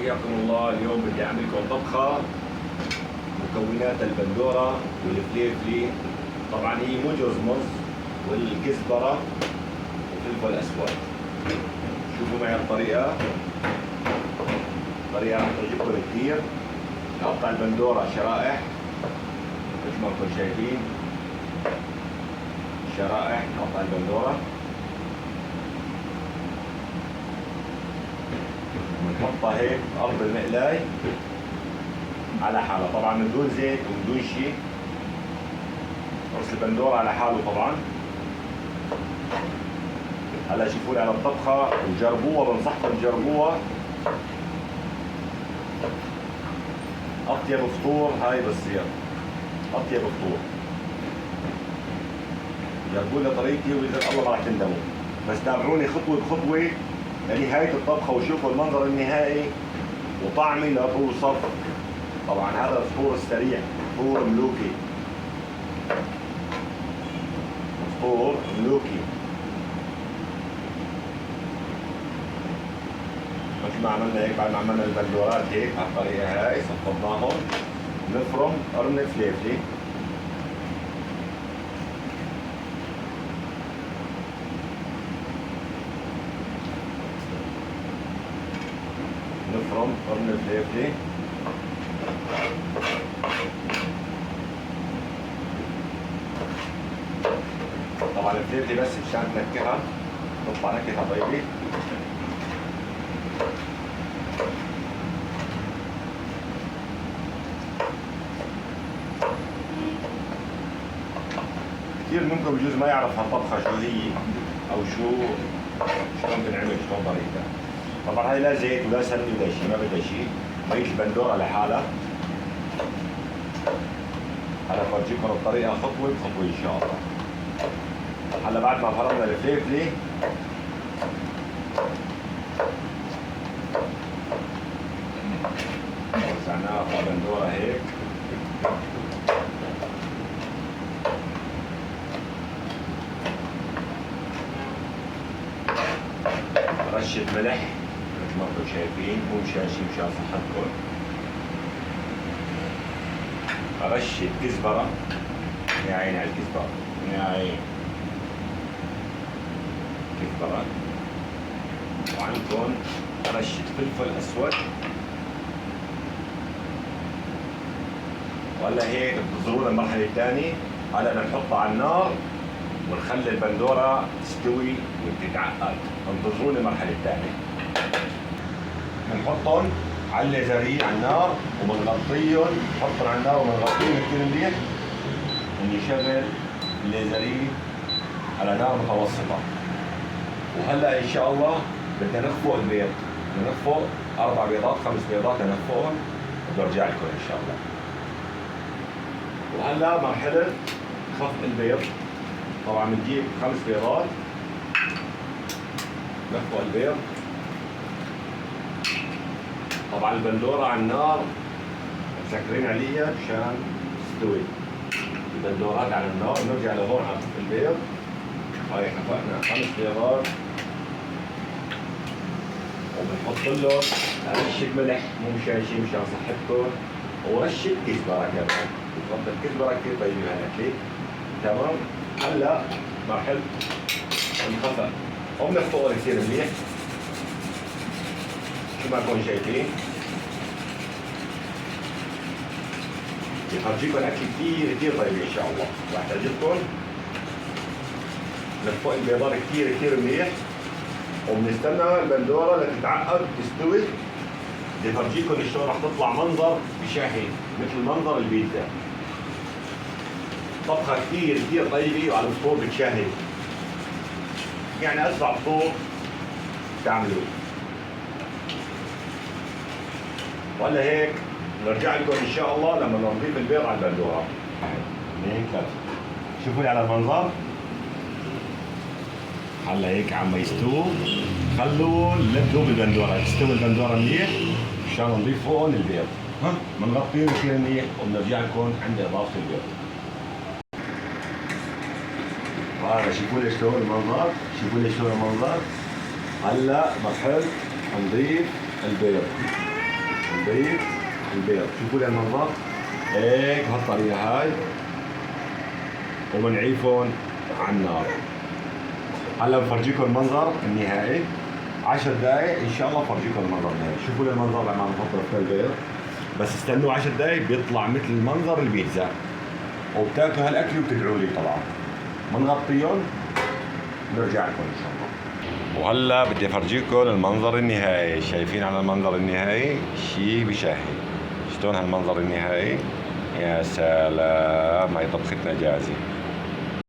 حياكم الله. اليوم بدي اعمل لكم طبخه مكونات البندوره والفليفلي. طبعا هي مجرز والكزبره والفلفل الاسود. شوفوا معي الطريقه راح تعجبكم كثير. نقطع البندوره شرائح مثل ما انتم شايفين، شرائح. نقطع البندوره ونحطها هيك بأرض المقلاي على حالها، طبعا من دون زيت ومن دون شيء. قرص البندورة على حاله طبعا. هلا شوفوا لي على الطبخة وجربوها، بنصحكم تجربوها. أطيب فطور هاي بتصير، أطيب فطور. جربوا لي طريقتي وبإذن الله ما راح تندموا. بس تابعوني خطوة بخطوة لنهاية الطبخة وشوفوا المنظر النهائي وطعمي لا توصف. طبعا هذا الفطور السريع، فطور ملوكي، فطور ملوكي. مثل ما عملنا هيك، بعد ما عملنا البندورات هيك على الطريقة هاي صفطناهم، نفرم قرن فليفلي. نفرم قرن فليفلي. طبعا الفليفلي بس مشان ننكهها، نطلع نكهة طيبة. كثير منكم بجوز ما يعرف هالطبخة شو هي أو شلون بنعمل، شلون طريقتها. طبعا هاي لا زيت ولا سمنة ولا شيء، ما بدها شيء. مية البندورة لحالها. هلا بفرجيكم الطريقة خطوة بخطوة إن شاء الله. هلا بعد ما فرمنا الفليفلي وزعناها على البندورة هيك. رشة ملح مثل ما انتم شايفين، مو مشان شي، مشان صحتكم. رشة كزبرة، يا عيني على الكزبرة، يا عيني كزبرة. وعندكم رشة فلفل أسود. وهلا هيك بتنتظروا المرحلة الثانية. هلا بنحطها على النار ونخلي البندورة تستوي وتتعقد. انتظروني المرحلة الثانية. بنحطهم على الليزرية على النار وبنغطيهم، نحطهم على النار وبنغطيهم كثير منيح. ونشغل الليزرية على نار متوسطة. وهلا إن شاء الله بدنا نخفق البيض، بدنا نخفق 4 بيضات 5 بيضات نخفقهم وبرجع لكم إن شاء الله. وهلا مرحلة خفق البيض. طبعا بنجيب 5 بيضات، نخفق البيض. طبعا البندورة على النار مسكرين عليها مشان تستوي. البندورات على النار. نرجع لهون على خفق البيض. هاي خفقنا 5 بيضات. وبنحط له رشة ملح، مو مشان شي، مشان صحتكم. ورشة كزبرة كمان. بفضل الكزبرة كثير طيبة هالأكلة. تمام. هلا مرحلة الخفق وبنخفقه كثير منيح شو ما تكونوا شايفين. بفرجيكم أكل كثير طيبة إن شاء الله، راح تعجبكم. نخفق البيضات كثير منيح وبنستنى البندورة لتتعقد تستوي. بدي افرجيكم شلون راح تطلع منظر بشهي مثل منظر البيتزا. طبخة كثير طيبة وعلى الفطور بتشهي. يعني اسرع فطور تعملوه. ولا هيك نرجع لكم ان شاء الله لما نضيف البيض على البندورة. 2 3. شوفوا لي على المنظر. هلا هيك عم يستووا. خلوا لبدوا بالبندورة، تستوي البندورة منيح مشان نضيف فوقهم البيض. بنغطيهم كثير منيح وبنرجع لكم عند اضافة البيض. هذا شوفوا لي شلون المنظر، شوفوا لي شلون المنظر. هلا مرحلة نضيف البيض. البيض شوفوا لي المنظر هيك بهالطريقة هاي، وبنعيفهم على النار. هلا بفرجيكم المنظر النهائي 10 دقايق ان شاء الله بفرجيكم المنظر النهائي. شوفوا لي المنظر لما بحط في البيض، بس استنوا 10 دقايق بيطلع مثل منظر البيتزا، وبتاكلوا هالاكل وبتدعوا لي طبعا. بنغطيهم نرجع لكم ان شاء الله. وهلا بدي افرجيكم المنظر النهائي. شايفين على المنظر النهائي شيء بشهي. شلون هالمنظر النهائي؟ يا سلام، هاي طبختنا جاهزة.